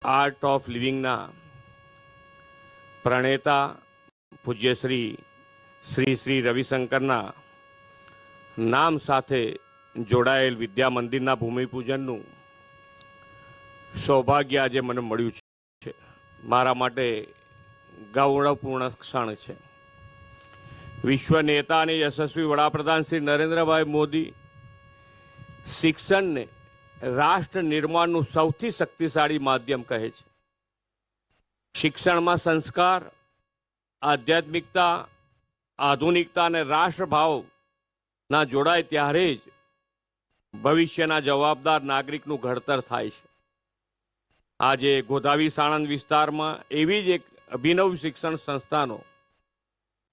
Art of લિવિંગના પ્રણેતા પૂજ્ય શ્રી શ્રી રવિશંકરના નામ સાથે જોડાયેલ વિદ્યા મંદિરના ભૂમિપૂજનનું સૌભાગ્ય આજે મને મળ્યું છે. મારા માટે ગૌરવપૂર્ણ ક્ષણ છે. વિશ્વ નેતા અને યશસ્વી વડાપ્રધાન શ્રી નરેન્દ્રભાઈ મોદી શિક્ષણને રાષ્ટ્ર નિર્માણનું સૌથી શક્તિશાળી માધ્યમ કહે છે. શિક્ષણમાં સંસ્કાર, આધ્યાત્મિકતા, આધુનિકતા અને રાષ્ટ્રભાવના જોડાય ત્યારે જ ભવિષ્યના જવાબદાર નાગરિકનું ઘડતર થાય છે. આજે ગોધાવી સાણંદ વિસ્તારમાં એવી જ એક અભિનવ શિક્ષણ સંસ્થાનો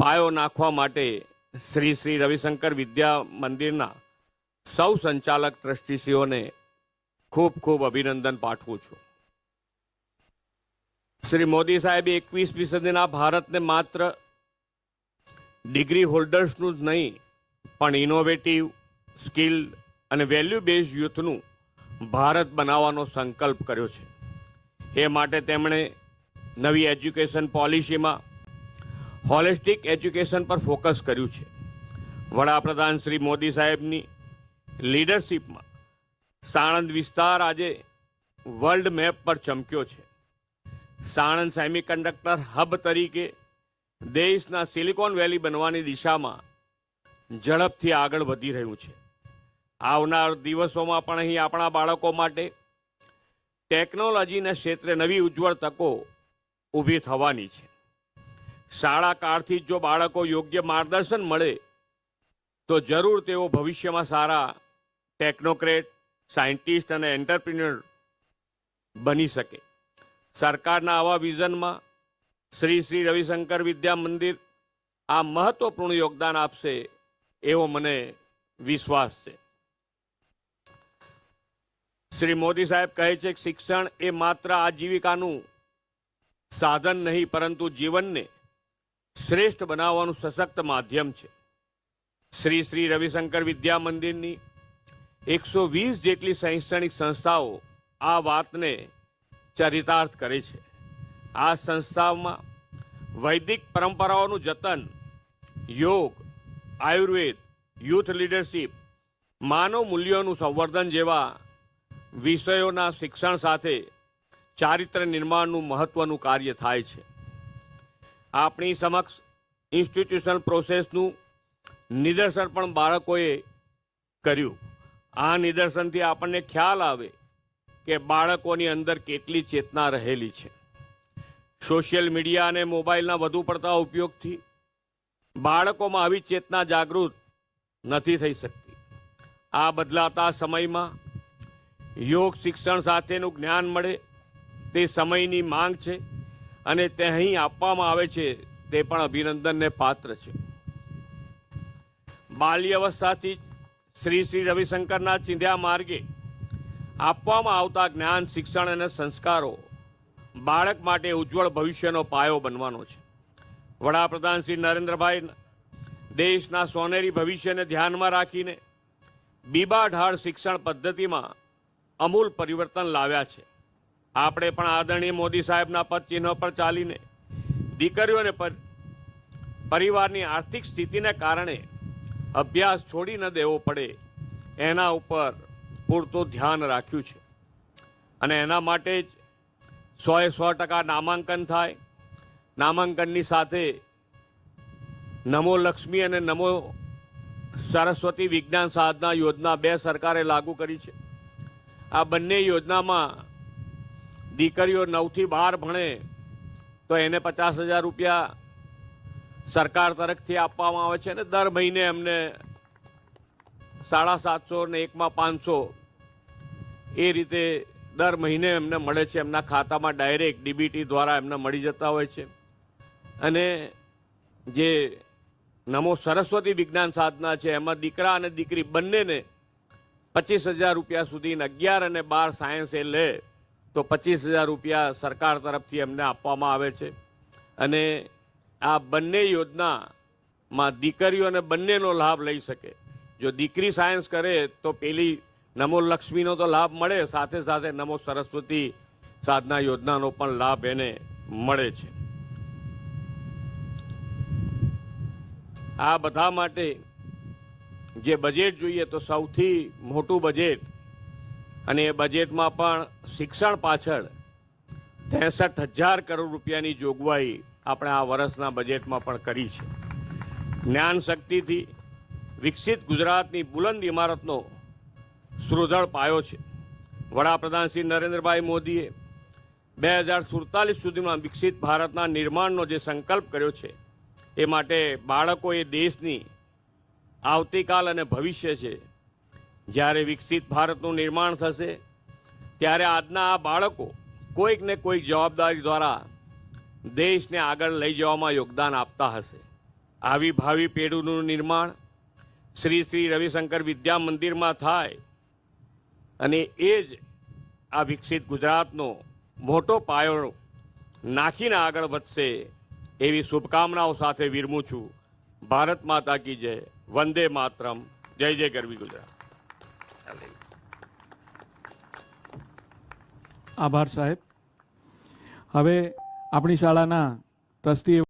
પાયો નાખવા માટે શ્રી રવિશંકર વિદ્યા મંદિરના સૌ સંચાલક ટ્રસ્ટીશ્રીઓને ખૂબ ખૂબ અભિનંદન પાઠવું છું. શ્રી મોદી સાહેબે 21મી સદીના ભારતને માત્ર ડિગ્રી હોલ્ડર્સનું જ નહીં પણ ઇનોવેટિવ, સ્કિલ અને વેલ્યુ બેઝ યુથનું ભારત બનાવવાનો સંકલ્પ કર્યો છે. એ માટે તેમણે નવી એજ્યુકેશન પોલિસીમાં હોલિસ્ટિક એજ્યુકેશન પર ફોકસ કર્યું છે. વડાપ્રધાન શ્રી મોદી સાહેબની લીડરશીપમાં સાણંદ વિસ્તાર આજે વર્લ્ડ મેપ પર ચમક્યો છે. સાણંદ સેમિકન્ડક્ટર હબ તરીકે દેશના સિલિકોન વેલી બનવાની દિશામાં ઝડપથી આગળ વધી રહ્યું છે. આવનાર દિવસોમાં પણ અહીં આપણા બાળકો માટે ટેકનોલોજીના ક્ષેત્રે નવી ઉજ્જવળ તકો ઊભી થવાની છે. શાળા કાળથી જો બાળકો યોગ્ય માર્ગદર્શન મળે તો જરૂર તેઓ ભવિષ્યમાં સારા ટેકનોક્રેટ, સાયન્ટિસ્ટ અને એન્ટરપ્રિન્યોર બની શકે. સરકારના આવા વિઝનમાં શ્રી રવિશંકર વિદ્યા મંદિર આ મહત્વપૂર્ણ યોગદાન આપશે એવો મને વિશ્વાસ છે. શ્રી મોદી સાહેબ કહે છે કે શિક્ષણ એ માત્ર આજીવિકાનું સાધન નહીં પરંતુ જીવનને શ્રેષ્ઠ બનાવવાનું સશક્ત માધ્યમ છે. શ્રી રવિશંકર વિદ્યા મંદિરની 120 જેટલી શૈક્ષણિક સંસ્થાઓ આ વાતને ચરિતાર્થ કરે છે. આ સંસ્થાઓમાં વૈદિક પરંપરાઓનું જતન, યોગ, આયુર્વેદ, યુથ લીડરશીપ, માનવ મૂલ્યોનું સંવર્ધન જેવા વિષયોના શિક્ષણ સાથે ચારિત્ર્ય નિર્માણનું મહત્વનું કાર્ય થાય છે. આપણી સમક્ષ ઇન્સ્ટિટ્યુશનલ પ્રોસેસનું નિદર્શન પણ બાળકોએ કર્યું. આ નિદર્શનથી આપણને ખ્યાલ આવે કે બાળકોની અંદર કેટલી ચેતના રહેલી છે. સોશિયલ મીડિયા અને મોબાઈલના વધુ પડતા ઉપયોગથી બાળકોમાં આવી ચેતના જાગૃત નથી થઈ શકતી. આ બદલાતા સમયમાં યોગ શિક્ષણ સાથેનું જ્ઞાન મળે તે સમયની માંગ છે અને તે અહીં આપવામાં આવે છે તે પણ અભિનંદનને પાત્ર છે. બાલ્યાવસ્થાથી શ્રી રવિશંકરના ચિંધ્યા માર્ગે આપવામાં આવતા જ્ઞાન, શિક્ષણ અને સંસ્કારો બાળક માટે ઉજ્જવળ ભવિષ્યનો પાયો બનવાનો છે. વડાપ્રધાન શ્રી નરેન્દ્રભાઈ દેશના સોનેરી ભવિષ્યને ધ્યાનમાં રાખીને બીબા ઢાળ શિક્ષણ પદ્ધતિમાં અમૂલ પરિવર્તન લાવ્યા છે. આપણે પણ આદરણીય મોદી સાહેબના પદ ચિહ્ન પર ચાલીને દીકરીઓને પરિવારની આર્થિક સ્થિતિને કારણે અભ્યાસ છોડી ન દેવો પડે એના ઉપર પૂરતું ધ્યાન રાખ્યું છે અને એના માટે જ 100% નામાંકન થાય. નામાંકનની સાથે નમો લક્ષ્મી અને નમો સરસ્વતી વિજ્ઞાન સાધના યોજના 2 સરકારે લાગુ કરી છે. આ બંને યોજનામાં દીકરીઓ 9 થી 12 ભણે તો એને 50,000 રૂપિયા સરકાર તરફથી આપવામાં આવે છે અને દર મહિને એમને 750 ને એકમાં 500 એ રીતે દર મહિને એમને મળે છે. એમના ખાતામાં ડાયરેક્ટ ડીબીટી દ્વારા એમને મળી જતા હોય છે. અને જે નમો સરસ્વતી વિજ્ઞાન સાધના છે એમાં દીકરા અને દીકરી બંનેને 25,000 રૂપિયા સુધી 11 અને 12 સાયન્સ એ લે તો 25,000 રૂપિયા સરકાર તરફથી એમને આપવામાં આવે છે. અને આ બંને યોજનામાં દીકરીઓને બંનેનો લાભ લઈ શકે. જો દીકરી સાયન્સ કરે તો પેલી નમો લક્ષ્મીનો તો લાભ મળે, સાથે સાથે નમો સરસ્વતી સાધના યોજનાનો પણ લાભ એને મળે છે. આ બધા માટે જે બજેટ જોઈએ તો સૌથી મોટું બજેટ, અને એ બજેટમાં પણ શિક્ષણ પાછળ 63,000 કરોડ રૂપિયાની જોગવાઈ આપણે આ વર્ષના બજેટમાં પણ કરી છે. જ્ઞાન શક્તિથી વિકસિત ગુજરાતની બુલંદ ઇમારતનો સુદૃઢ પાયો છે. વડાપ્રધાન શ્રી નરેન્દ્રભાઈ મોદીએ 2047 સુધીમાં વિકસિત ભારતના નિર્માણનો જે સંકલ્પ કર્યો છે, એ માટે બાળકો એ દેશની આવતીકાલ અને ભવિષ્ય છે. જ્યારે વિકસિત ભારતનું નિર્માણ થશે ત્યારે આજના આ બાળકો કોઈક ને કોઈક જવાબદારી દ્વારા દેશને આગળ લઈ જવામાં યોગદાન આપતા હશે. આવી ભાવિ પેઢીનું નિર્માણ શ્રી શ્રી રવિશંકર વિદ્યા મંદિરમાં થાય, અને એ જ આ વિકસિત ગુજરાતનો મોટો પાયો નાખીને આગળ વધશે એવી શુભકામનાઓ સાથે વિરમું છું. ભારત માતા કી જય. વંદે માતરમ. જય જય ગરવી ગુજરાત. આભાર સાહેબ. હવે આપણી શાળાના ટ્રસ્ટી